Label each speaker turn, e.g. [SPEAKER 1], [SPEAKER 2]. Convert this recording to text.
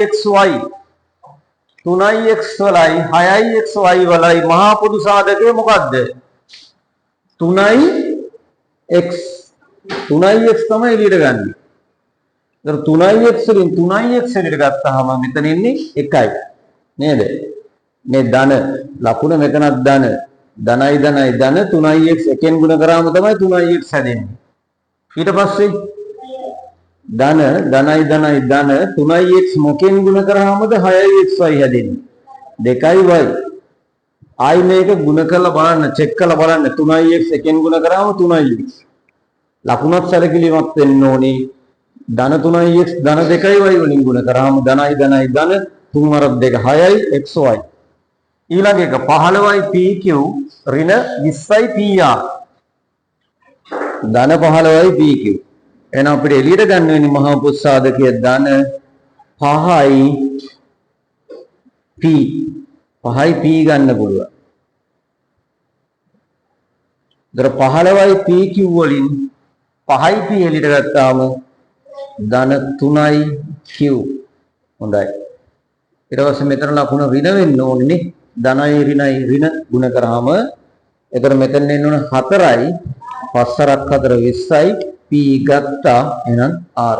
[SPEAKER 1] xy 3x වලයි 6x y වලයි මහා පොදු සාධකය මොකද්ද? 3x 3x තමයි එළියට ගන්න. ඒතර 3x වලින් 3x එළියට ගත්තාම මෙතන ඉන්නේ 1යි. නේද? මේ ධන ලකුණ මෙතනක් ධන ධනයි ධනයි ධන 3x එකෙන් ගුණ කරාම තමයි 3x හැදෙන්නේ. ඊට පස්සේ ධන ධනයි ධනයි ධන 3x මොකෙන් ගුණ කරාමද 6xy හැදෙන්නේ. 2y ආයි මේක ගුණ කරලා බලන්න චෙක් කරලා බලන්න 3x එකෙන් ගුණ කරාම 3x ලකුණක් සැලකිලිමත් වෙන්න ඕනේ. ධන 3x ධන 2y වලින් ගුණ කරාම ධනයි ධනයි ධන 3 වරක් 2 6යි xy. ඊළඟ එක 15යි pq ඍණ 20යි pr. ධන 15යි pq. එහෙනම් අපිට එළියට ගන්න වෙන්නේ මහා පොදු සාධකය ධන 5යි p. 5යි p ගන්න පුළුවන්. දර 15යි pq වලින් 5යි p එළියට ගත්තාම ධන 3යි q. හොඳයි. ඊට පස්සේ මෙතන ලකුණ ඍණ වෙන්න ඕනේ නේ. ධනයි ඍණයි ඍණ ගුණ කරාම එතන මෙතන එන්න ඕන 4යි 5 4ක් 4 20යි p ගත්තා එහෙනම් r